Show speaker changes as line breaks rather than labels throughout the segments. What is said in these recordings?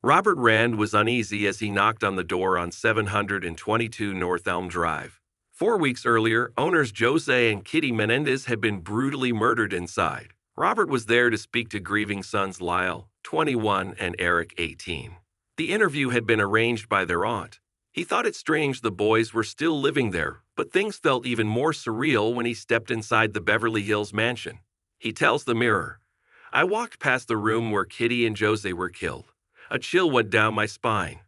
Robert Rand was uneasy as he knocked on the door on 722 North Elm Drive. 4 weeks earlier, owners Jose and Kitty Menendez had been brutally murdered inside. Robert was there to speak to grieving sons Lyle, 21, and Erik, 18. The interview had been arranged by their aunt. He thought it strange the boys were still living there, but things felt even more surreal when he stepped inside the Beverly Hills mansion. He tells the Mirror, "I walked past the room where Kitty and Jose were killed. A chill went down my spine.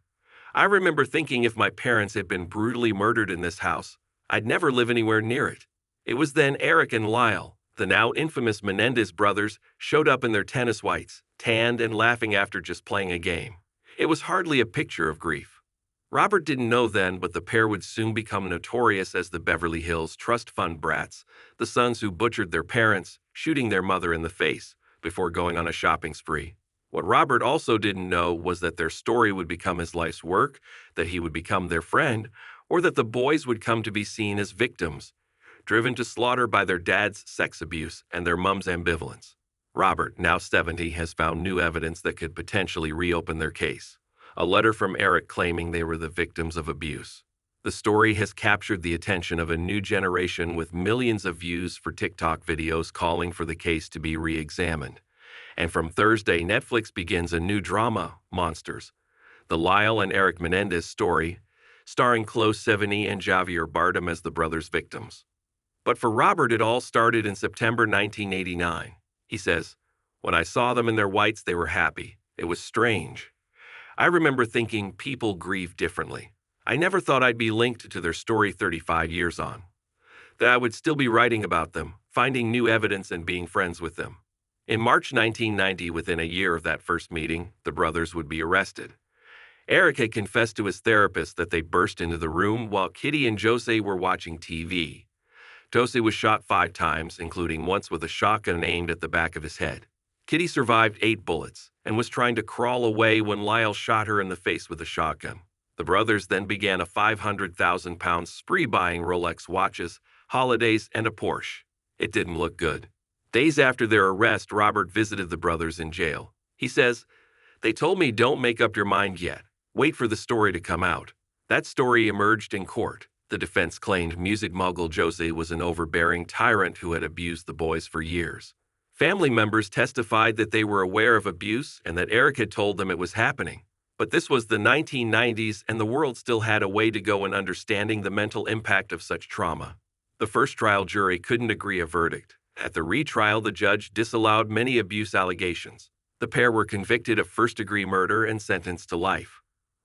I remember thinking if my parents had been brutally murdered in this house, I'd never live anywhere near it." It was then Erik and Lyle, the now infamous Menendez brothers, showed up in their tennis whites, tanned and laughing after just playing a game. It was hardly a picture of grief. Robert didn't know then, but the pair would soon become notorious as the Beverly Hills trust fund brats, the sons who butchered their parents, shooting their mother in the face, before going on a shopping spree. What Robert also didn't know was that their story would become his life's work, that he would become their friend, or that the boys would come to be seen as victims, driven to slaughter by their dad's sex abuse and their mom's ambivalence. Robert, now 70, has found new evidence that could potentially reopen their case. A letter from Erik claiming they were the victims of abuse. The story has captured the attention of a new generation with millions of views for TikTok videos calling for the case to be re-examined. And from Thursday, Netflix begins a new drama, Monsters, the Lyle and Erik Menendez story, starring Chloe Sevigny and Javier Bardem as the brothers' victims. But for Robert, it all started in September 1989. He says, "When I saw them in their whites, they were happy. It was strange. I remember thinking people grieve differently. I never thought I'd be linked to their story 35 years on. That I would still be writing about them, finding new evidence and being friends with them." In March 1990, within a year of that first meeting, the brothers would be arrested. Erik had confessed to his therapist that they burst into the room while Kitty and Jose were watching TV. Jose was shot 5 times, including once with a shotgun aimed at the back of his head. Kitty survived 8 bullets and was trying to crawl away when Lyle shot her in the face with a shotgun. The brothers then began a £500,000 spree buying Rolex watches, holidays, and a Porsche. It didn't look good. Days after their arrest, Robert visited the brothers in jail. He says, "They told me don't make up your mind yet. Wait for the story to come out." That story emerged in court. The defense claimed music mogul Jose was an overbearing tyrant who had abused the boys for years. Family members testified that they were aware of abuse and that Erik had told them it was happening. But this was the 1990s, and the world still had a way to go in understanding the mental impact of such trauma. The first trial jury couldn't agree a verdict. At the retrial, the judge disallowed many abuse allegations. The pair were convicted of first-degree murder and sentenced to life.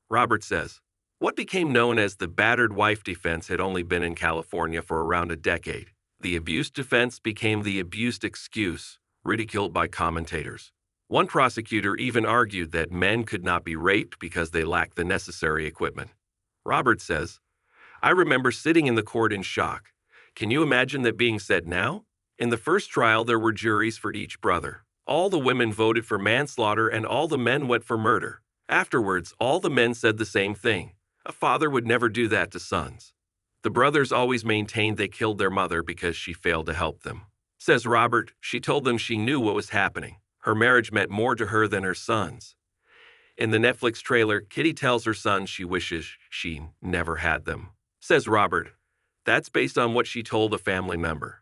Robert says, "What became known as the battered wife defense had only been in California for around a decade. The abuse defense became the abused excuse, ridiculed by commentators. One prosecutor even argued that men could not be raped because they lacked the necessary equipment." Robert says, "I remember sitting in the court in shock. Can you imagine that being said now? In the first trial, there were juries for each brother. All the women voted for manslaughter and all the men went for murder. Afterwards, all the men said the same thing. A father would never do that to sons. The brothers always maintained they killed their mother because she failed to help them." Says Robert, "She told them she knew what was happening. Her marriage meant more to her than her sons." In the Netflix trailer, Kitty tells her sons she wishes she never had them. Says Robert, "That's based on what she told a family member."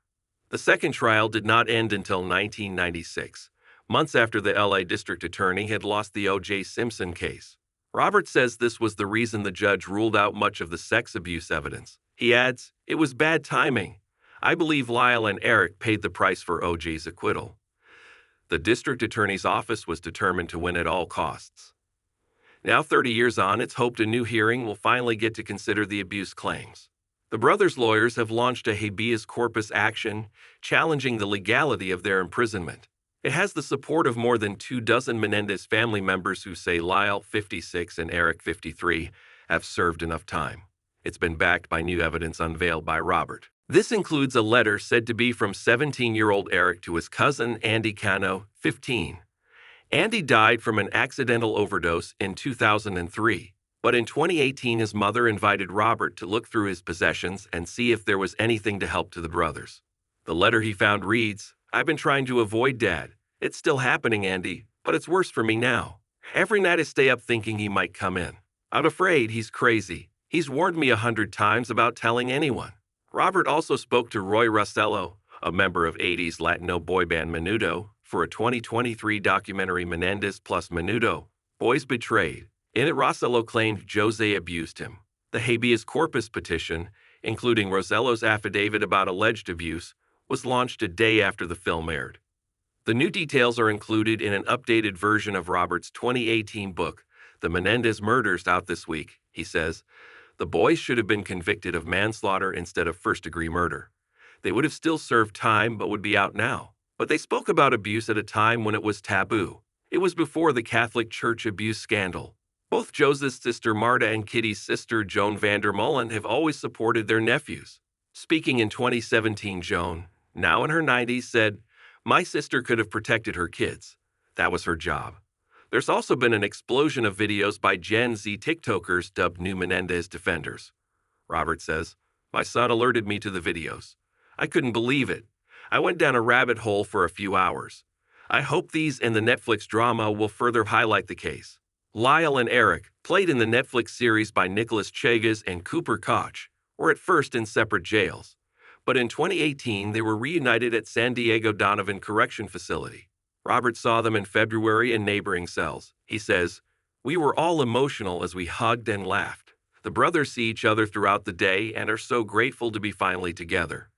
The second trial did not end until 1996, months after the LA district attorney had lost the O.J. Simpson case. Robert says this was the reason the judge ruled out much of the sex abuse evidence. He adds, "It was bad timing. I believe Lyle and Erik paid the price for O.J.'s acquittal." The district attorney's office was determined to win at all costs. Now 30 years on, it's hoped a new hearing will finally get to consider the abuse claims. The brothers' lawyers have launched a habeas corpus action challenging the legality of their imprisonment. It has the support of more than 24 Menendez family members who say Lyle, 56, and Erik, 53, have served enough time. It's been backed by new evidence unveiled by Robert. This includes a letter said to be from 17-year-old Erik to his cousin Andy Cano, 15. Andy died from an accidental overdose in 2003. But in 2018, his mother invited Robert to look through his possessions and see if there was anything to help to the brothers. The letter he found reads, "I've been trying to avoid Dad. It's still happening, Andy, but it's worse for me now. Every night I stay up thinking he might come in. I'm afraid he's crazy. He's warned me 100 times about telling anyone. Robert also spoke to Roy Russello, a member of 80s Latino boy band Menudo, for a 2023 documentary Menendez plus Menudo, Boys Betrayed. In it, Russello claimed Jose abused him. The habeas corpus petition, including Rosello's affidavit about alleged abuse, was launched a day after the film aired. The new details are included in an updated version of Robert's 2018 book, The Menendez Murders, out this week. He says, "The boys should have been convicted of manslaughter instead of first-degree murder. They would have still served time but would be out now. But they spoke about abuse at a time when it was taboo. It was before the Catholic Church abuse scandal. Both Jose's sister Marta and Kitty's sister Joan Vandermolen have always supported their nephews." Speaking in 2017, Joan, now in her 90s, said, "My sister could have protected her kids. That was her job." There's also been an explosion of videos by Gen Z TikTokers dubbed New Menendez Defenders. Robert says, "My son alerted me to the videos. I couldn't believe it. I went down a rabbit hole for a few hours. I hope these and the Netflix drama will further highlight the case." Lyle and Erik, played in the Netflix series by Nicholas Chagas and Cooper Koch, were at first in separate jails. But in 2018, they were reunited at San Diego Donovan Correction Facility. Robert saw them in February in neighboring cells. He says, "We were all emotional as we hugged and laughed. The brothers see each other throughout the day and are so grateful to be finally together.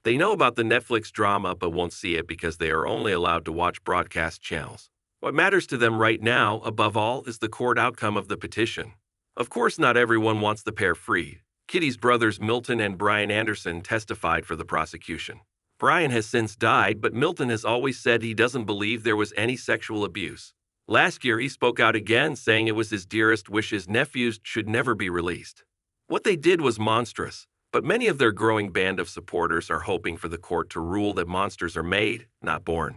They know about the Netflix drama but won't see it because they are only allowed to watch broadcast channels. What matters to them right now, above all, is the court outcome of the petition." Of course, not everyone wants the pair freed. Kitty's brothers Milton and Brian Anderson testified for the prosecution. Brian has since died, but Milton has always said he doesn't believe there was any sexual abuse. Last year, he spoke out again, saying it was his dearest wish his nephews should never be released. What they did was monstrous, but many of their growing band of supporters are hoping for the court to rule that monsters are made, not born.